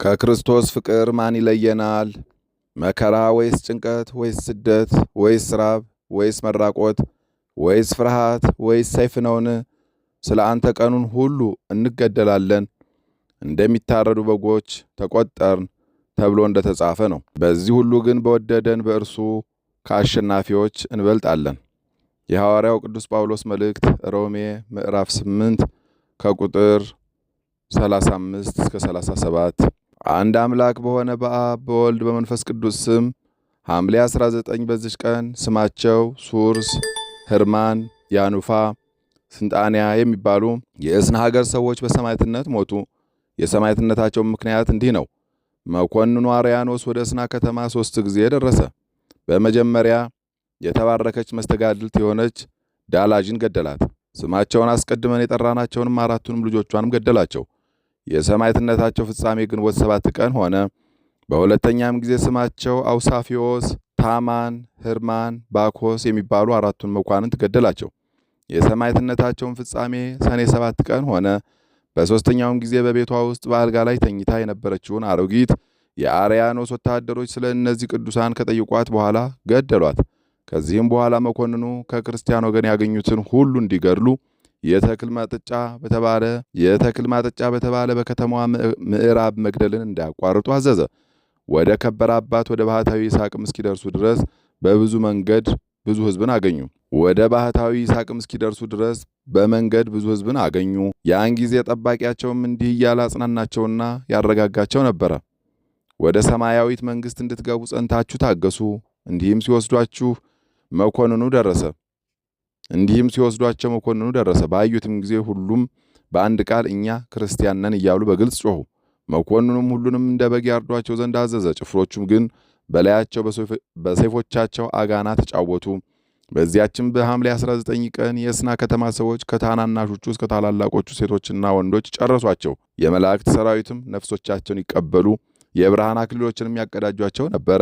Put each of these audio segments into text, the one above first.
ከክርስቶስ ፍቅር ማን ይለየናል? መከራ ወይስ ጭንቀት ወይስ ስደት ወይስ ራብ ወይስ መራቆት ወይስ ፍርሃት ወይስ ሰይፍ ነውን? ስለ አንተ ቀኑን ሁሉ እንገደላለን፣ እንደሚታረዱ በጎች ተቆጠርን ተብሎ እንደተጻፈ ነው። በዚህ ሁሉ ግን በወደደን በእርሱ ከአሸናፊዎች እንበልጣለን። የሐዋርያው ቅዱስ ጳውሎስ መልእክት ሮሜ ምዕራፍ 8 ከቁጥር 35 እስከ 37። አንድ አምላክ በሆነ በአብ በወልድ በመንፈስ ቅዱስ ስም ሐምሌ 19 በዚች ቀን ስማቸው ሱርስ፣ ህርማን፣ ያኑፋ፣ ስንጣንያ የሚባሉ የእስና ሀገር ሰዎች በሰማዕትነት ሞቱ። የሰማዕትነታቸው ምክንያት እንዲህ ነው። መኮንኑ አርያኖስ ወደ እስና ከተማ 3 ጊዜ ደረሰ። በመጀመሪያ የተባረከች መስተጋድልት የሆነች ዳላጅን ገደላት። ስማቸውን አስቀድመን የጠራናቸውንም 4ቱንም ልጆቿንም ገደላቸው። የሰማዕትነታቸው ፍጻሜ ግንቦት 7 ቀን ሆነ። በሁለተኛም ጊዜ ስማቸው አውሳፊዮስ፣ ታማን፣ ህርማን፣ ባኮስ የሚባሉ 4ቱን መኳንንት ገደላቸው። የሰማዕትነታቸውን ፍጻሜ ሰኔ 7 ቀን ሆነ። በሦስተኛውም ጊዜ በቤቷ ውስጥ በአልጋ ላይ ተኝታ የነበረችውን አሮጊት የአርያኖስ ወታደሮች ስለ እነዚህ ቅዱሳን ከጠይቋት በኋላ ገደሏት። ከዚህም በኋላ መኮንኑ ከክርስቲያን ወገን ያገኙትን ሁሉ እንዲገድሉ የተክል ማጠጫ በተባለ በከተማዋ ምዕራብ መግደልን እንዳያቋርጡ አዘዘ። ወደ ከበረ አባት ወደ ባህታዊ ይስሐቅም እስኪደርሱ ድረስ በብዙ መንገድ ብዙ ሕዝብን አገኙ። በመንገድ ብዙ ሕዝብን አገኙ። ያን ጊዜ ጠባቂያቸውም እንዲህ እያለ አጽናናቸውና ያረጋጋቸው ነበረ። ወደ ሰማያዊት መንግሥት እንድትገቡ ጸንታችሁ ታገሱ። እንዲህም ሲወስዷቸው መኮንኑ ደረሰ። ባዩትም ጊዜ ሁሉም በአንድ ቃል እኛ ክርስቲያን ነን እያሉ በግልጽ ጮኹ። መኮንኑም ሁሉንም እንደ በግ ያርዷቸው ዘንድ አዘዘ። ጭፍሮቹም ግን በላያቸው በሰይፎቻቸው አጋና ተጫወቱ። በዚያችም በሐምሌ 19 ቀን የእስና ከተማ ሰዎች ከታናናሾቹ እስከ ታላላቆቹ ሴቶችና ወንዶች ጨረሷቸው። የመላእክት ሰራዊትም ነፍሶቻቸውን ይቀበሉ የብርሃን አክሊሎችንም ያቀዳጇቸው ነበረ።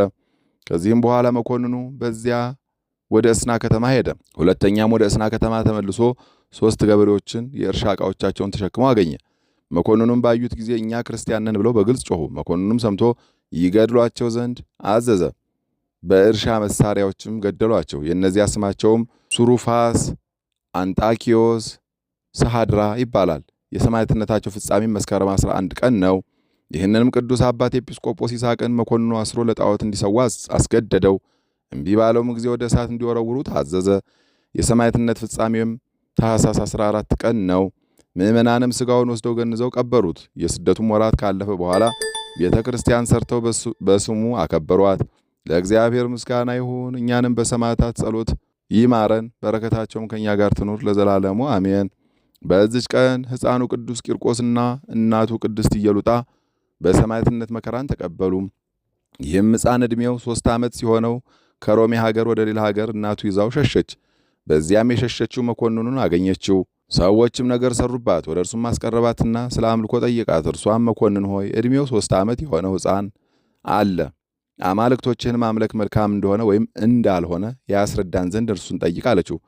ከዚህም በኋላ መኮንኑ በዚያ ወደ እስና ከተማ ሄደ። ሁለተኛም ወደ እስና ከተማ ተመልሶ 3 ገበሬዎችን የእርሻ ዕቃዎቻቸውን ተሸክመው አገኘ። መኮንኑም ባዩት ጊዜ እኛ ክርስቲያን ነን ብለው በግልጽ ጮኹ። መኮንኑም ሰምቶ ይገድሏቸው ዘንድ አዘዘ። በእርሻ መሳሪያዎችም ገደሏቸው። የእነዚያ ስማቸውም ሱሩፋስ፣ አንጣኪዮስ፣ ሰሃድራ ይባላል። የሰማዕትነታቸው ፍጻሜ መስከረም 11 ቀን ነው። ይህንንም ቅዱስ አባት ኤጲስቆጶስ ይስሐቅን መኮንኑ አስሮ ለጣዖት እንዲሰዋ አስገደደው። እምቢ ባለውም ጊዜ ወደ እሳት እንዲወረውሩ ታዘዘ። የሰማዕትነት ፍጻሜም ታኅሳስ 14 ቀን ነው። ምዕመናንም ሥጋውን ወስደው ገንዘው ቀበሩት። የስደቱም ወራት ካለፈ በኋላ ቤተ ክርስቲያን ሰርተው በስሙ አከበሯት። ለእግዚአብሔር ምስጋና ይሁን። እኛንም በሰማዕታት ጸሎት ይማረን፣ በረከታቸውም ከእኛ ጋር ትኑር ለዘላለሙ አሜን። በዚች ቀን ሕፃኑ ቅዱስ ቂርቆስና እናቱ ቅድስት ኢየሉጣ በሰማዕትነት መከራን ተቀበሉ። ይህም ሕፃን ዕድሜው 3 ዓመት ሲሆነው ከሮሜ ሀገር ወደ ሌላ ሀገር እናቱ ይዛው ሸሸች። በዚያም የሸሸችው መኮንኑን አገኘችው። ሰዎችም ነገር ሰሩባት። ወደ እርሱም አስቀረባትና ስለ አምልኮ ጠየቃት። እርሷም መኮንን ሆይ ዕድሜው 3 ዓመት የሆነው ሕፃን አለ። አማልክቶችህን ማምለክ መልካም እንደሆነ ወይም እንዳልሆነ ያስረዳን ዘንድ እርሱን ጠይቅ አለችው።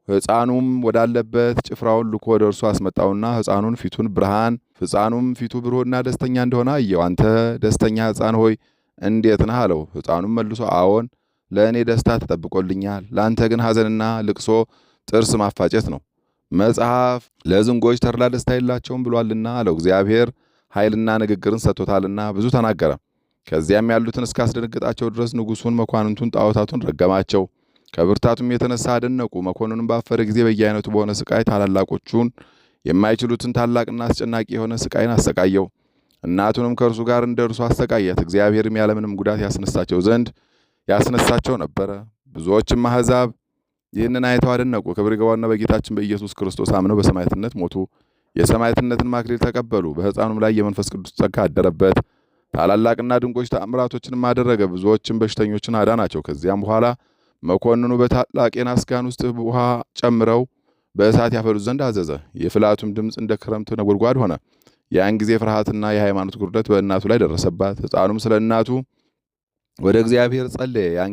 ሕፃኑም ወዳለበት ጭፍራውን ልኮ ወደ እርሱ አስመጣውና ሕፃኑም ፊቱ ብሩህና ደስተኛ እንደሆነ አየው። አንተ ደስተኛ ሕፃን ሆይ እንዴት ነህ አለው። ሕፃኑም መልሶ አዎን፣ ለእኔ ደስታ ተጠብቆልኛል፣ ለአንተ ግን ሐዘንና ልቅሶ ጥርስ ማፋጨት ነው። መጽሐፍ ለዝንጎች ተድላ ደስታ የላቸውም ብሏልና አለው። እግዚአብሔር ኃይልና ንግግርን ሰጥቶታልና ብዙ ተናገረ። ከዚያም ያሉትን እስካስደነግጣቸው ድረስ ንጉሡን፣ መኳንንቱን፣ ጣዖታቱን ረገማቸው። ከብርታቱም የተነሳ አደነቁ። መኮንኑም ባፈረ ጊዜ በየአይነቱ በሆነ ስቃይ ታላላቆቹን የማይችሉትን ታላቅና አስጨናቂ የሆነ ስቃይን አሰቃየው። እናቱንም ከእርሱ ጋር እንደ እርሱ አሰቃያት። እግዚአብሔርም ያለምንም ጉዳት ያስነሳቸው ነበረ። ብዙዎችም አሕዛብ ይህንን አይተው አደነቁ። ክብር ይግባውና በጌታችን በኢየሱስ ክርስቶስ አምነው በሰማዕትነት ሞቱ። የሰማዕትነትን አክሊል ተቀበሉ። በሕፃኑም ላይ የመንፈስ ቅዱስ ጸጋ አደረበት። ታላላቅና ድንቆች ተአምራቶችንም አደረገ። ብዙዎችም በሽተኞችን አዳናቸው። ከዚያም በኋላ መኮንኑ በታላቅ የናስ ጋን ውስጥ ውሃ ጨምረው በእሳት ያፈሉት ዘንድ አዘዘ። የፍላቱም ድምፅ እንደ ክረምት ነጎድጓድ ሆነ። ያን ጊዜ ፍርሃትና የሃይማኖት ጉርደት በእናቱ ላይ ደረሰባት። ሕፃኑም ስለ እናቱ ወደ እግዚአብሔር ጸለየ። ያን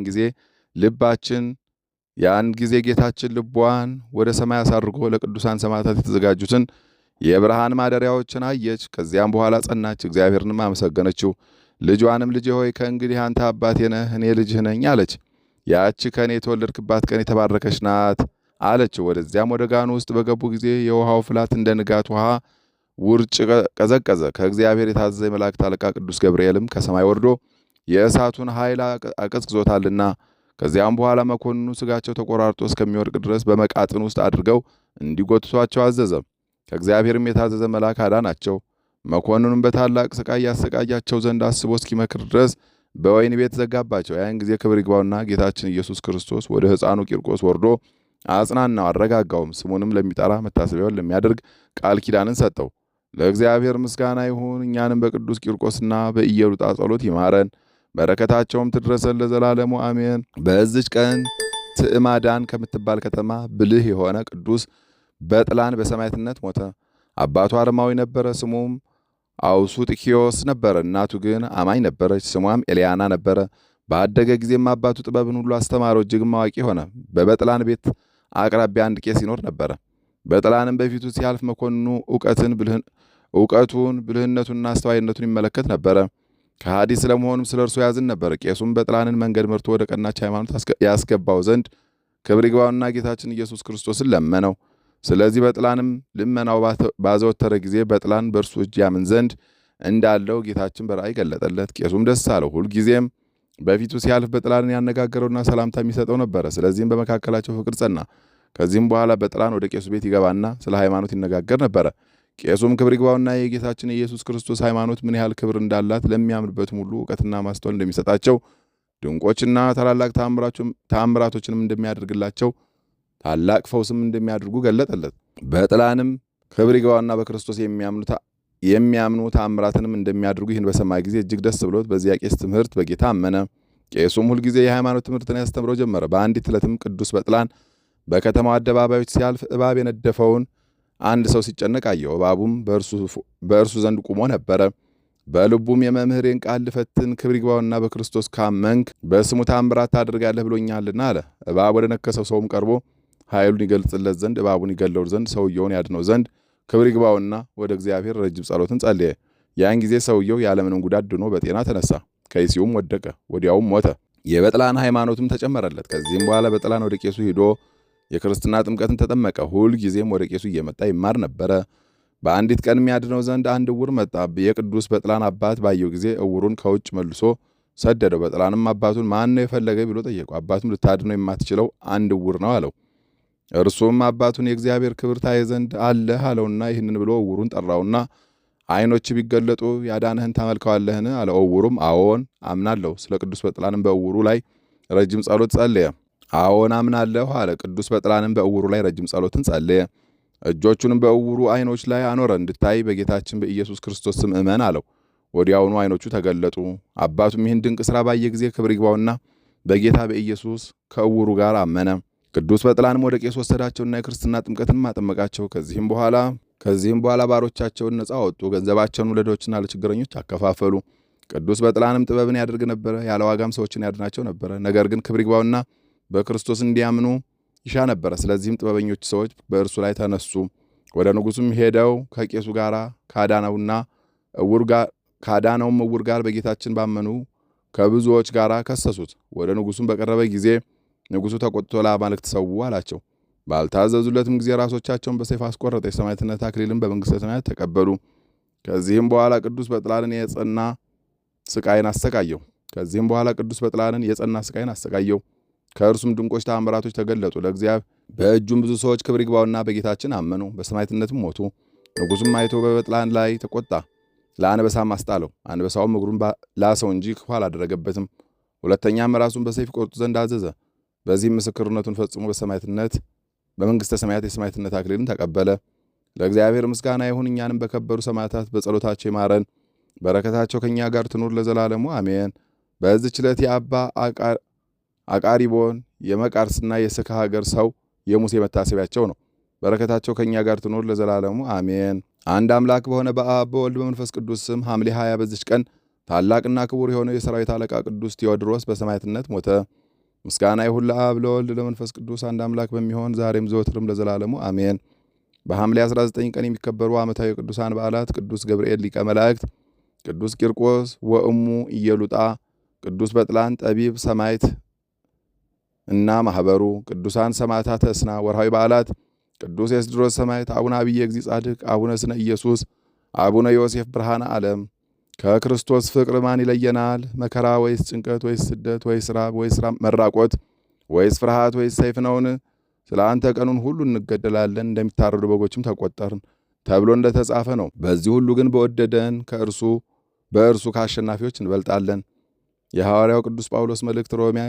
ጊዜ ጌታችን ልቧን ወደ ሰማይ አሳርጎ ለቅዱሳን ሰማዕታት የተዘጋጁትን የብርሃን ማደሪያዎችን አየች። ከዚያም በኋላ ጸናች፣ እግዚአብሔርንም አመሰገነችው። ልጇንም ልጄ ሆይ ከእንግዲህ አንተ አባቴ ነህ፣ እኔ ልጅህ ነኝ አለች። ያቺ ከእኔ የተወለድክባት ቀን የተባረከች ናት አለችው። ወደዚያም ወደ ጋኑ ውስጥ በገቡ ጊዜ የውሃው ፍላት እንደ ንጋት ውሃ ውርጭ ቀዘቀዘ። ከእግዚአብሔር የታዘዘ የመላእክት አለቃ ቅዱስ ገብርኤልም ከሰማይ ወርዶ የእሳቱን ኃይል አቀዝቅዞታልና። ከዚያም በኋላ መኮንኑ ስጋቸው ተቆራርጦ እስከሚወድቅ ድረስ በመቃጥን ውስጥ አድርገው እንዲጎትቷቸው አዘዘ። ከእግዚአብሔርም የታዘዘ መልአክ አዳናቸው። መኮንኑም በታላቅ ስቃይ ያሰቃያቸው ዘንድ አስቦ እስኪመክር ድረስ በወህኒ ቤት ዘጋባቸው። ያን ጊዜ ክብር ይግባውና ጌታችን ኢየሱስ ክርስቶስ ወደ ሕፃኑ ቂርቆስ ወርዶ አጽናናው፣ አረጋጋውም። ስሙንም ለሚጠራ መታሰቢያውን ለሚያደርግ ቃል ኪዳንን ሰጠው። ለእግዚአብሔር ምስጋና ይሁን። እኛንም በቅዱስ ቂርቆስና በኢየሉጣ ጸሎት ይማረን፣ በረከታቸውም ትድረሰን ለዘላለሙ አሜን። በዚች ቀን ትዕማዳን ከምትባል ከተማ ብልህ የሆነ ቅዱስ በጥላን በሰማዕትነት ሞተ። አባቱ አረማዊ ነበረ፣ ስሙም አውሱጥኪዮስ ነበረ። እናቱ ግን አማኝ ነበረች፣ ስሟም ኤልያና ነበረ። ባደገ ጊዜም አባቱ ጥበብን ሁሉ አስተማረው፣ እጅግም አዋቂ ሆነ። በበጥላን ቤት አቅራቢያ አንድ ቄስ ይኖር ነበረ። በጥላንም በፊቱ ሲያልፍ መኮንኑ እውቀቱን ብልህነቱንና አስተዋይነቱን ይመለከት ነበረ። ከሃዲ ስለመሆኑም ስለ እርሱ ያዝን ነበር። ቄሱም በጥላንን መንገድ መርቶ ወደ ቀናች ሃይማኖት ያስገባው ዘንድ ክብር ይግባውና ጌታችን ኢየሱስ ክርስቶስን ለመነው። ስለዚህ በጥላንም ልመናው ባዘወተረ ጊዜ በጥላን በእርሱ እጅ ያምን ዘንድ እንዳለው ጌታችን በራእይ ገለጠለት። ቄሱም ደስ አለው። ሁልጊዜም በፊቱ ሲያልፍ በጥላንን ያነጋገረውና ሰላምታ የሚሰጠው ነበረ። ስለዚህም በመካከላቸው ፍቅር ጸና። ከዚህም በኋላ በጥላን ወደ ቄሱ ቤት ይገባና ስለ ሃይማኖት ይነጋገር ነበረ። ቄሱም ክብር ይግባውና የጌታችን የኢየሱስ ክርስቶስ ሃይማኖት ምን ያህል ክብር እንዳላት ለሚያምንበትም ሁሉ እውቀትና ማስተዋል እንደሚሰጣቸው፣ ድንቆችና ታላላቅ ተአምራቶችንም እንደሚያደርግላቸው፣ ታላቅ ፈውስም እንደሚያደርጉ ገለጠለት። በጥላንም ክብር ይግባውና በክርስቶስ የሚያምኑ ተአምራትንም እንደሚያደርጉ ይህን በሰማ ጊዜ እጅግ ደስ ብሎት በዚያ ቄስ ትምህርት በጌታ አመነ። ቄሱም ሁልጊዜ የሃይማኖት ትምህርትን ያስተምረው ጀመረ። በአንዲት ዕለትም ቅዱስ በጥላን በከተማው አደባባዮች ሲያልፍ እባብ የነደፈውን አንድ ሰው ሲጨነቅ አየው። እባቡም በእርሱ ዘንድ ቁሞ ነበረ። በልቡም የመምህሬን ቃል ልፈትን፣ ክብር ይግባውና በክርስቶስ ካመንክ በስሙ ተአምራት ታደርጋለህ ብሎኛልና አለ። እባብ ወደ ነከሰው ሰውም ቀርቦ ኃይሉን ይገልጽለት ዘንድ እባቡን ይገለው ዘንድ ሰውየውን ያድነው ዘንድ ክብር ይግባውና ወደ እግዚአብሔር ረጅም ጸሎትን ጸለየ። ያን ጊዜ ሰውየው ያለምንም ጉዳት ድኖ በጤና ተነሳ። ከይሲውም ወደቀ፣ ወዲያውም ሞተ። የበጥላን ሃይማኖትም ተጨመረለት። ከዚህም በኋላ በጥላን ወደ ቄሱ ሂዶ የክርስትና ጥምቀትን ተጠመቀ። ሁል ጊዜም ወደ ቄሱ እየመጣ ይማር ነበረ። በአንዲት ቀን የሚያድነው ዘንድ አንድ እውር መጣ። የቅዱስ በጥላን አባት ባየው ጊዜ እውሩን ከውጭ መልሶ ሰደደው። በጥላንም አባቱን ማን ነው የፈለገ ብሎ ጠየቀው። አባቱም ልታድነው የማትችለው አንድ እውር ነው አለው። እርሱም አባቱን የእግዚአብሔር ክብር ታይ ዘንድ አለህ አለውና ይህንን ብሎ እውሩን ጠራውና ዓይኖች ቢገለጡ ያዳነህን ታመልከዋለህን አለው። እውሩም አዎን አምናለሁ። ስለ ቅዱስ በጥላንም በእውሩ ላይ ረጅም ጸሎት ጸለየ። አዎን አምናለሁ አለ። ቅዱስ በጥላንም በእውሩ ላይ ረጅም ጸሎትን ጸለየ። እጆቹንም በእውሩ ዓይኖች ላይ አኖረ። እንድታይ በጌታችን በኢየሱስ ክርስቶስ ስም እመን አለው። ወዲያውኑ ዓይኖቹ ተገለጡ። አባቱም ይህን ድንቅ ሥራ ባየ ጊዜ ክብር ይግባውና በጌታ በኢየሱስ ከእውሩ ጋር አመነ። ቅዱስ በጥላንም ወደ ቄስ ወሰዳቸውና የክርስትና ጥምቀትን አጠመቃቸው። ከዚህም በኋላ ባሮቻቸውን ነፃ ወጡ። ገንዘባቸውን ለድሆችና ለችግረኞች አከፋፈሉ። ቅዱስ በጥላንም ጥበብን ያደርግ ነበረ፣ ያለ ዋጋም ሰዎችን ያድናቸው ነበረ። ነገር ግን ክብር ይግባውና በክርስቶስ እንዲያምኑ ይሻ ነበረ። ስለዚህም ጥበበኞች ሰዎች በእርሱ ላይ ተነሱ። ወደ ንጉሱም ሄደው ከቄሱ ጋር ካዳነውም እውር ጋር በጌታችን ባመኑ ከብዙዎች ጋር ከሰሱት። ወደ ንጉሱም በቀረበ ጊዜ ንጉሱ ተቆጥቶ ለአማልክት ሰዉ አላቸው። ባልታዘዙለትም ጊዜ ራሶቻቸውን በሰይፍ አስቆረጠ። የሰማዕትነት አክሊልን በመንግሥተ ሰማያት ተቀበሉ። ከዚህም በኋላ ቅዱስ በጥላንን የጸና ስቃይን አሰቃየው። ከእርሱም ድንቆች ተአምራቶች ተገለጡ። ለእግዚአብሔር በእጁም ብዙ ሰዎች ክብር ይግባውና በጌታችን አመኑ፣ በሰማዕትነትም ሞቱ። ንጉሱም አይቶ በበጥላን ላይ ተቆጣ፣ ለአንበሳም አስጣለው። አንበሳውም እግሩን ላሰው እንጂ ክፉ አላደረገበትም። ሁለተኛም ራሱን በሰይፍ ቆርጡ ዘንድ አዘዘ። በዚህም ምስክርነቱን ፈጽሞ በመንግሥተ ሰማያት የሰማዕትነት አክሊልን ተቀበለ። ለእግዚአብሔር ምስጋና ይሁን። እኛንም በከበሩ ሰማዕታት በጸሎታቸው ይማረን፣ በረከታቸው ከእኛ ጋር ትኑር ለዘላለሙ አሜን። በዚህች ዕለት የአባ አቃሪቦን የመቃርስና የስካ ሀገር ሰው የሙሴ መታሰቢያቸው ነው። በረከታቸው ከእኛ ጋር ትኑር ለዘላለሙ አሜን። አንድ አምላክ በሆነ በአብ በወልድ በመንፈስ ቅዱስ ስም ሐምሌ 20 በዚች ቀን ታላቅና ክቡር የሆነው የሰራዊት አለቃ ቅዱስ ቴዎድሮስ በሰማዕትነት ሞተ። ምስጋና ይሁን ለአብ ለወልድ ለመንፈስ ቅዱስ አንድ አምላክ በሚሆን ዛሬም ዘወትርም ለዘላለሙ አሜን። በሐምሌ 19 ቀን የሚከበሩ ዓመታዊ ቅዱሳን በዓላት ቅዱስ ገብርኤል ሊቀ መላእክት፣ ቅዱስ ቂርቆስ ወእሙ ኢየሉጣ፣ ቅዱስ በጥላን ጠቢብ ሰማዕት እና ማኅበሩ፣ ቅዱሳን ሰማዕታተ እስና። ወርሃዊ በዓላት ቅዱስ ኤስድሮስ ሰማዕት፣ አቡነ አብየ እግዚእ ጻድቅ፣ አቡነ ስነ ኢየሱስ፣ አቡነ ዮሴፍ ብርሃነ ዓለም። ከክርስቶስ ፍቅር ማን ይለየናል? መከራ ወይስ ጭንቀት ወይስ ስደት ወይስ ራብ ወይስ መራቆት ወይስ ፍርሃት ወይስ ሰይፍ ነውን? ስለ አንተ ቀኑን ሁሉ እንገደላለን፣ እንደሚታረዱ በጎችም ተቆጠርን ተብሎ እንደተጻፈ ነው። በዚህ ሁሉ ግን በወደደን በእርሱ ከአሸናፊዎች እንበልጣለን። የሐዋርያው ቅዱስ ጳውሎስ መልእክት ሮሜ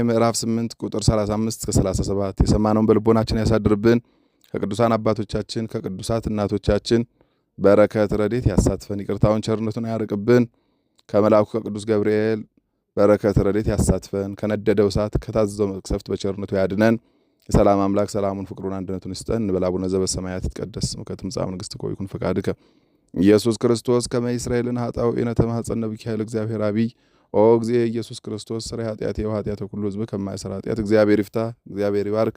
ምዕራፍ 8 ቁጥር 35 እስከ 37። የሰማነውን በልቦናችን ያሳድርብን። ከቅዱሳን አባቶቻችን ከቅዱሳት እናቶቻችን በረከት ረድኤት ያሳትፈን። ይቅርታውን ቸርነቱን ያርቅብን። ከመልአኩ ከቅዱስ ገብርኤል በረከት ረድኤት ያሳትፈን። ከነደደው እሳት ከታዘዘው መቅሰፍት በቸርነቱ ያድነን። የሰላም አምላክ ሰላሙን ፍቅሩን አንድነቱን ይስጠን። እንበል አቡነ ዘበሰማያት ይትቀደስ ስምከ ትምጻእ መንግሥትከ ወይኩን ፈቃድከ ኢየሱስ ክርስቶስ ከመ ይስራኤልን ኃጣውኢነ ተማኅፀነ ብከ ኃይለ እግዚአብሔር አብይ ኦ እግዚእ ኢየሱስ ክርስቶስ ሥራይ ኃጢአቴ ወኃጢአተ ኩሉ ሕዝብ ከማይሠራ ኃጢአት እግዚአብሔር ይፍታ። እግዚአብሔር ይባርክ።